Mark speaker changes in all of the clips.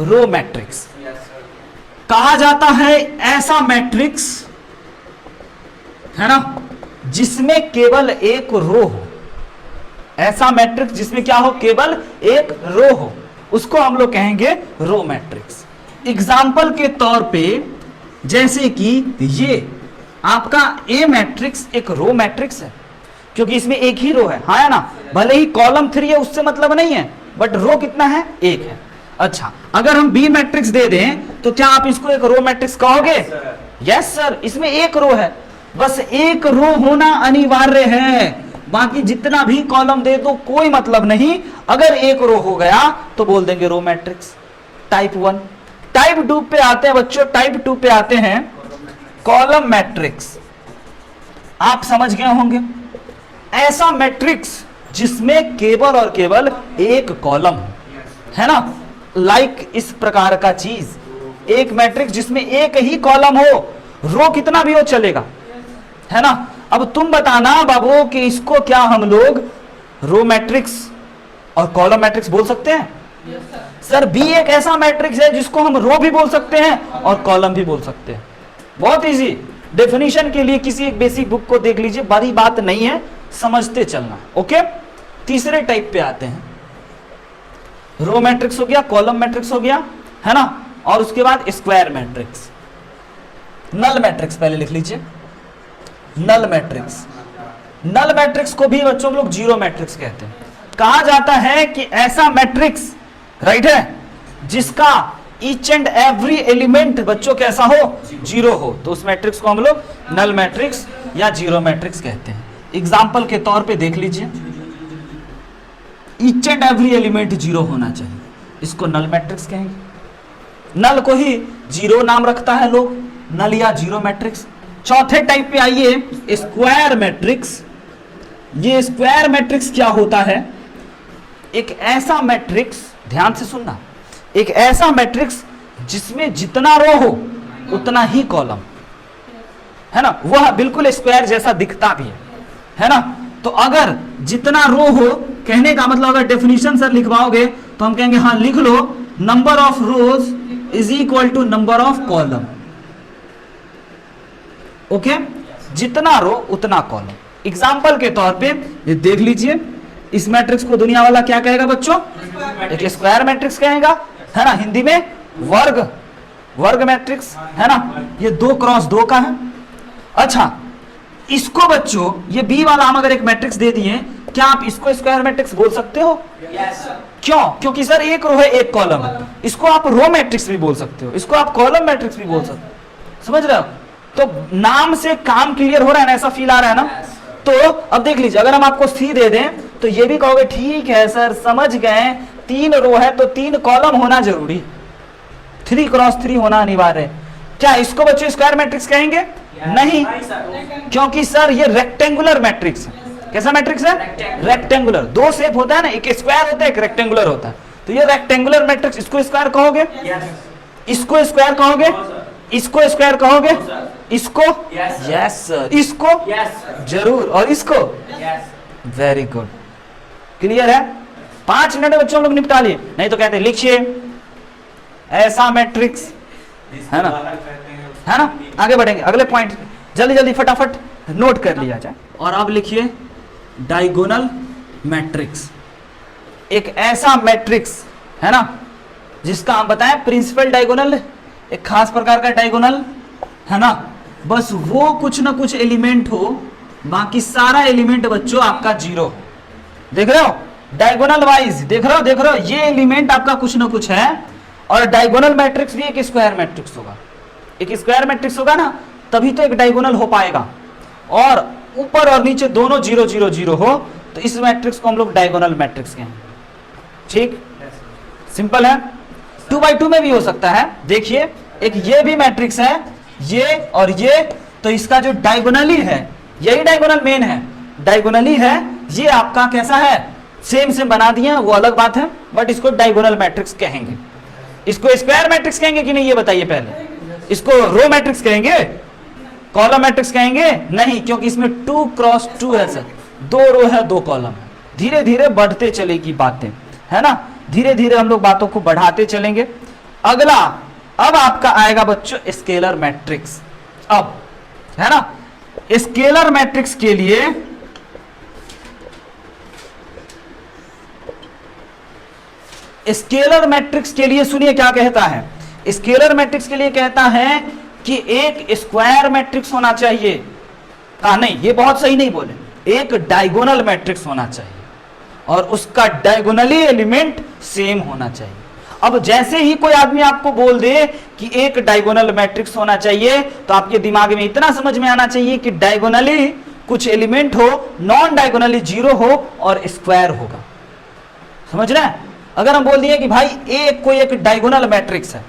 Speaker 1: Row matrix. कहा जाता है ऐसा मैट्रिक्स, है ना, जिसमें केवल एक रो हो। ऐसा मैट्रिक्स जिसमें क्या हो, केवल एक रो हो, उसको हम लोग कहेंगे रो मैट्रिक्स। एग्जाम्पल के तौर पे जैसे कि ये आपका ए मैट्रिक्स एक रो मैट्रिक्स है, क्योंकि इसमें एक ही रो है, हाँ है ना, भले ही कॉलम 3 है उससे मतलब नहीं है, बट रो कितना है, एक है। अच्छा, अगर हम बी मैट्रिक्स दे दें तो क्या आप इसको एक रो मैट्रिक्स कहोगे? यस सर, इसमें एक रो है, बस एक रो होना अनिवार्य है, बाकी जितना भी कॉलम दे दो कोई मतलब नहीं, अगर एक रो हो गया तो बोल देंगे रो मैट्रिक्स। टाइप 1। टाइप 2 पे आते हैं बच्चों, टाइप 2 पे आते हैं कॉलम मैट्रिक्स। आप समझ गए होंगे, ऐसा मैट्रिक्स जिसमें केवल और केवल एक कॉलम है ना, लाइक इस प्रकार का चीज, एक मैट्रिक्स जिसमें एक ही कॉलम हो, रो कितना भी हो चलेगा, है ना। अब तुम बताना बाबू कि इसको क्या हम लोग रो मैट्रिक्स और कॉलम मैट्रिक्स बोल सकते हैं? सर बी एक ऐसा मैट्रिक्स है जिसको हम रो भी बोल सकते हैं और कॉलम भी बोल सकते हैं। बहुत इजी, डेफिनेशन के लिए किसी एक बेसिक बुक को देख लीजिए, बड़ी बात नहीं है, समझते चलना। ओके, तीसरे टाइप पे आते हैं। रो मैट्रिक्स हो गया, कॉलम मैट्रिक्स हो गया, है ना, और उसके बाद स्क्वायर मैट्रिक्स। नल मैट्रिक्स पहले लिख लीजिए, नल मैट्रिक्स। नल मैट्रिक्स को भी बच्चों लोग जीरो मैट्रिक्स कहते हैं। कहा जाता है कि ऐसा मैट्रिक्स, राइट है, जिसका ईच एंड एवरी एलिमेंट बच्चों कैसा हो, जीरो हो, तो उस मैट्रिक्स को हम लोग नल मैट्रिक्स या जीरो मैट्रिक्स कहते हैं। एग्जाम्पल के तौर पे देख लीजिए, each and every element zero होना चाहिए, इसको नल मैट्रिक्स कहेंगे। नल को ही जीरो नाम रखता है लोग, नल या जीरो मैट्रिक्स। चौथे टाइप पे आइए, स्क्वायर मैट्रिक्स। ये स्क्वायर मैट्रिक्स क्या होता है? एक ऐसा मैट्रिक्स, ध्यान से सुनना, एक ऐसा मैट्रिक्स जिसमें जितना रो हो उतना ही कॉलम, है ना, वह बिल्कुल स्क्वायर जैसा दिखता भी है ना। तो अगर जितना रो हो, कहने का मतलब अगर डेफिनेशन सर लिखवाओगे तो हम कहेंगे हाँ लिख लो, number of rows is equal to number of column. Okay, जितना रो उतना कॉलम। एग्जाम्पल के तौर पे ये देख लीजिए, इस मैट्रिक्स को दुनिया वाला क्या कहेगा बच्चों? एक स्क्वायर मैट्रिक्स कहेगा, है ना, हिंदी में वर्ग मैट्रिक्स, है ना, ये 2 क्रॉस 2 का है। अच्छा, इसको बच्चों ये बी वाला हम अगर एक मैट्रिक्स दे दिए, क्या आप इसको स्क्वायर मैट्रिक्स बोल सकते हो? yes, क्यों? क्योंकि सर एक रो है एक कॉलम है। इसको आप रो मैट्रिक्स भी बोल सकते हो, इसको आप कॉलम मैट्रिक्स भी बोल सकते हो, समझ रहे हो? तो नाम से काम क्लियर हो रहा है ना, ऐसा फील आ रहा है ना। तो अब देख लीजिए, अगर हम आपको सी दे दें तो ये भी कहोगे ठीक है सर, समझ गए, 3 रो है तो 3 कॉलम होना जरूरी, 3 क्रॉस 3 होना अनिवार्य है। क्या इसको बच्चों स्क्वायर मैट्रिक्स कहेंगे? नहीं, क्योंकि सर ये रेक्टेंगुलर मैट्रिक्स है। कैसा मैट्रिक्स है? रेक्टेंगुलर। 2 शेप होता है ना, एक स्क्वायर होता है एक रेक्टेंगुलर होता है, तो ये रेक्टेंगुलर मैट्रिक्स। इसको स्क्वायर कहोगे? इसको स्क्वायर कहोगे? इसको स्क्वायर कहोगे? इसको? Yes sir. इसको? जरूर। और इसको? वेरी गुड, क्लियर है? 5 मिनट में बच्चों हम लोग निपटा लिए, नहीं तो कहते हैं लिखिए ऐसा मैट्रिक्स, है ना। आगे बढ़ेंगे, अगले पॉइंट जल्दी जल्दी फटाफट नोट कर लिया जाए। और अब लिखिए डायगोनल मैट्रिक्स। एक ऐसा मैट्रिक्स, है ना, जिसका हम बताएं प्रिंसिपल डायगोनल, एक खास प्रकार का डायगोनल, है ना, बस वो कुछ ना कुछ एलिमेंट हो, बाकी सारा एलिमेंट बच्चों आपका जीरो। देख रहे हो डायगोनल वाइज, देख रहे हो, ये एलिमेंट आपका कुछ ना कुछ है। और डायगोनल मैट्रिक्स भी एक स्क्वायर मैट्रिक्स होगा, एक स्क्वायर मैट्रिक्स होगा ना, तभी तो एक डायगोनल हो पाएगा। और ऊपर और नीचे दोनों 0 0 0 हो, तो इस मैट्रिक्स को हम लोग डायगोनल मैट्रिक्स कहेंगे। ठीक, सिंपल है। 2 by 2 में भी हो सकता है। देखिए, एक ये भी मैट्रिक्स है, ये और ये, तो इसका जो डायगोनली है, यही डायगोनल मेन है, डायगोनली है, ये आपका कैसा है, सेम बना दिए, वो अलग बात है, बट इसको डायगोनल मैट्रिक्स कहेंगे। इसको स्क्वायर मैट्रिक्स कहेंगे कि नहीं, ये बताइए पहले। इसको रो मैट्रिक्स कहेंगे, कॉलम मैट्रिक्स कहेंगे? नहीं, क्योंकि इसमें 2 क्रॉस 2 है सर, 2 रो है 2 कॉलम है। धीरे धीरे बढ़ते चलेगी बातें, है ना, धीरे धीरे हम लोग बातों को बढ़ाते चलेंगे। अगला, अब आपका आएगा बच्चों स्केलर मैट्रिक्स। अब है ना, स्केलर मैट्रिक्स के लिए सुनिए क्या कहता है। स्केलर मैट्रिक्स के लिए कहता है कि एक स्क्वायर मैट्रिक्स होना चाहिए। नहीं, ये बहुत सही नहीं बोले, एक डायगोनल मैट्रिक्स होना चाहिए और उसका डायगोनली एलिमेंट सेम होना चाहिए। अब जैसे ही कोई आदमी आपको बोल दे कि एक डायगोनल मैट्रिक्स होना चाहिए, तो आपके दिमाग में इतना समझ में आना चाहिए कि डायगोनली कुछ एलिमेंट हो, नॉन डायगोनली जीरो हो और स्क्वायर होगा। समझ रहे हैं? अगर हम बोल दिए कि भाई कोई एक डायगोनल मैट्रिक्स है,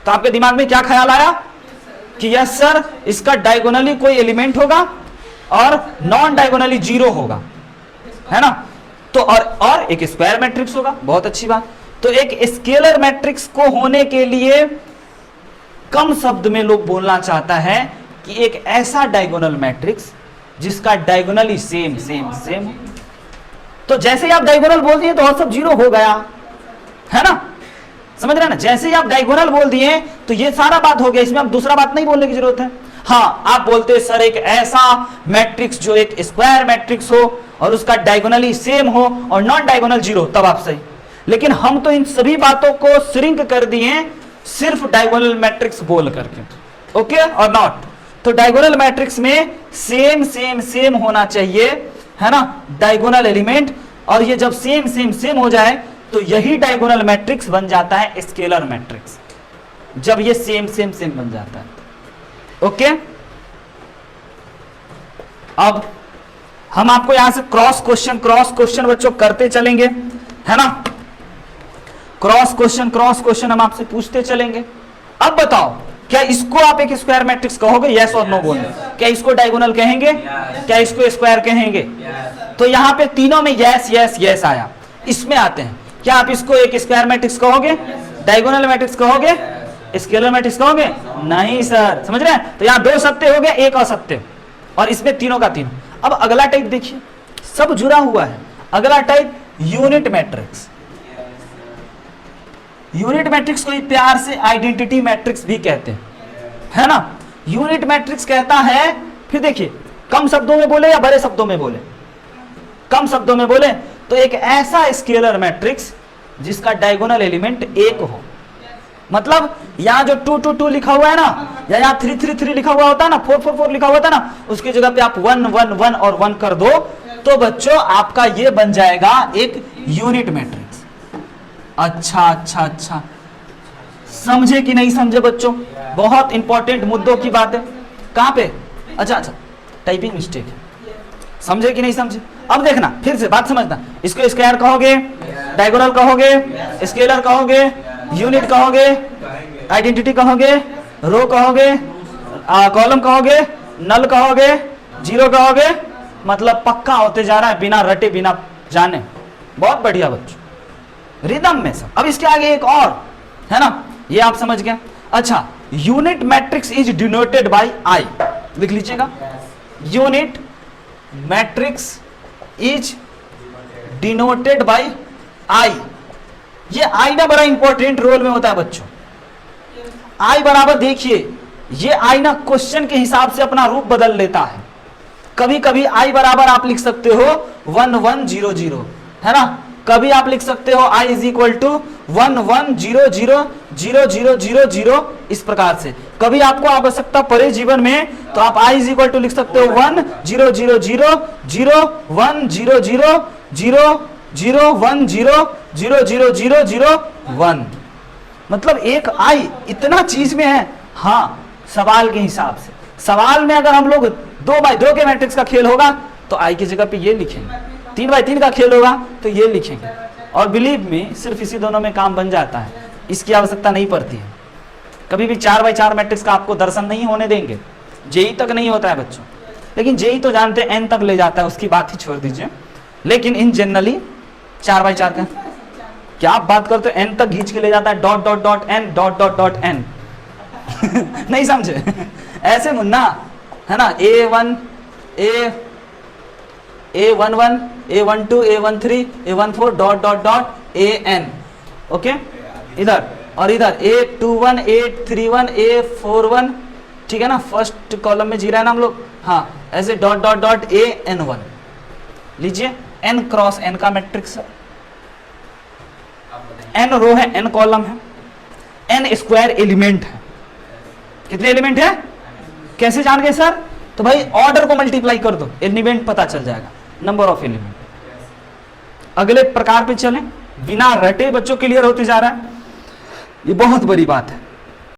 Speaker 1: तो आपके दिमाग में क्या ख्याल आया कि यस सर, इसका डायगोनली कोई एलिमेंट होगा और नॉन डायगोनली जीरो होगा, है ना? तो और एक स्क्वायर मैट्रिक्स होगा। बहुत अच्छी बात। तो एक स्केलर मैट्रिक्स को होने के लिए कम शब्द में लोग बोलना चाहता है कि एक ऐसा डायगोनल मैट्रिक्स जिसका डायगोनली सेम सेम सेम। तो जैसे ही आप डायगोनल बोल दिए तो और सब जीरो हो गया, है ना? समझ रहे हैं ना? जैसे ही आप डायगोनल बोल दिए तो ये सारा बात हो गया, इसमें अब दूसरा बात नहीं बोलने की जरूरत है। हाँ, आप बोलते सर एक ऐसा मैट्रिक्स जो एक स्क्वायर मैट्रिक्स हो और उसका डायगोनली सेम हो और नॉन डायगोनल जीरो, तब आप सही। लेकिन हम तो इन सभी बातों को श्रिंक कर दिए सिर्फ डायगोनल मैट्रिक्स बोल करके। ओके और नॉट? तो डायगोनल मैट्रिक्स में सेम सेम सेम होना चाहिए, है ना, डायगोनल एलिमेंट। और ये जब सेम सेम सेम हो जाए तो यही डायगोनल मैट्रिक्स बन जाता है स्केलर मैट्रिक्स, जब ये सेम सेम सेम बन जाता है। ओके, अब हम आपको यहां से क्रॉस क्वेश्चन बच्चों करते चलेंगे, है ना? क्रॉस क्वेश्चन हम आपसे पूछते चलेंगे। अब बताओ, क्या इसको आप एक स्क्वायर मैट्रिक्स कहोगे? यस और नो बोलो। क्या इसको डायगोनल कहेंगे? क्या इसको स्क्वायर कहेंगे? तो यहां पे तीनों में यस यस यस आया। इसमें आते हैं, क्या आप इसको एक स्क्वायर मैट्रिक्स कहोगे? डायगोनल मैट्रिक्स कहोगे? स्केलर मैट्रिक्स कहोगे? नहीं सर। समझ रहे हैं? तो यहां दो सत्य हो गए, एक असत्य, और इसमें तीनों का तीनों। अब अगला टाइप देखिए, सब जुड़ा हुआ है। अगला type unit matrix. Unit matrix को प्यार से आइडेंटिटी मैट्रिक्स भी कहते हैं, है ना? यूनिट मैट्रिक्स कहता है, फिर देखिए, कम शब्दों में बोले या बड़े शब्दों में बोले? कम शब्दों में बोले तो एक ऐसा स्केलर मैट्रिक्स जिसका डायगोनल एलिमेंट एक हो। मतलब यहां जो 2 2 2 लिखा हुआ है ना, या यहाँ 3 3 3 लिखा हुआ होता है ना, 4 4 4 लिखा हुआ था ना, उसकी जगह पे आप 1 1 1 और 1 कर दो, तो बच्चों आपका ये बन जाएगा एक यूनिट मैट्रिक्स। अच्छा, समझे कि नहीं समझे बच्चों? बहुत इंपॉर्टेंट मुद्दों की बात है। कहां पे? अच्छा, टाइपिंग मिस्टेक है। समझे कि नहीं समझे? अब देखना, फिर से बात समझना। इसको स्क्वायर कहोगे, डायगोनल कहोगे, स्केलर कहोगे, यूनिट कहोगे, आइडेंटिटी कहोगे, रो कहोगे, कॉलम कहोगे, नल कहोगे, जीरो कहोगे। मतलब पक्का होते जा रहा है, बिना रटे बिना जाने। बहुत बढ़िया बच्चों, रिदम में सब। अब इसके आगे एक और है ना, ये आप समझ गए। अच्छा, unit matrix is denoted by I. लिख लीजिएगा, unit matrix is denoted by I. ये आई ना बड़ा इंपॉर्टेंट रोल में होता है बच्चों। आई बराबर देखिए, ये आई ना क्वेश्चन के हिसाब से अपना रूप बदल लेता है। कभी कभी आई बराबर आप लिख सकते हो 1 1 0 0, है ना? कभी आप लिख सकते हो i इज इक्वल टू 1 1 0 0 0 0 0 0, इस प्रकार से। कभी आपको आवश्यकता पड़े जीवन में तो आप i इज इक्वल टू लिख सकते हो 1 0 0 0 0 1 0 0 0 0 1 0 0 0 0 0 1। मतलब एक i इतना चीज में है। हाँ, सवाल के हिसाब से। सवाल में अगर हम लोग 2 बाई 2 के मैट्रिक्स का खेल होगा तो i की जगह पे ये लिखेंगे, 3 बाई 3 का खेल होगा तो ये लिखेंगे। और बिलीव में सिर्फ इसी दोनों में काम बन जाता है, इसकी आवश्यकता नहीं पड़ती है। कभी भी 4 बाई 4 मैट्रिक्स का आपको दर्शन नहीं होने देंगे। जेई तक नहीं होता है बच्चों, लेकिन जेई तो जानते हैं एन तक ले जाता है, उसकी बात ही छोड़ दीजिए। लेकिन इन जनरली 4 बाई 4 का क्या आप बात करते हो, एन तक खींच के ले जाता है, dot dot dot N dot dot dot N. नहीं समझे? ऐसे मुन्ना, है ना? A1 A11 A12 A13 A14 dot dot dot AN। Okay, इधर और इधर A21 A31 A41, ठीक है ना, फर्स्ट कॉलम में जी रहा है ना हम लोग, हाँ, ऐसे डॉट डॉट डॉट AN1 लीजिए, n क्रॉस n का मैट्रिक्स है, n रो है, n कॉलम है, n स्क्वायर एलिमेंट है, कितने एलिमेंट है, कैसे जान गए सर, तो भाई ऑर्डर को मल्टीप्लाई कर दो, एलिमेंट पता चल जाएगा, नंबर ऑफ एलिमेंट। अगले प्रकार पे चलें, बिना रटे बच्चों क्लियर होते जा रहा है, ये बहुत बड़ी बात है।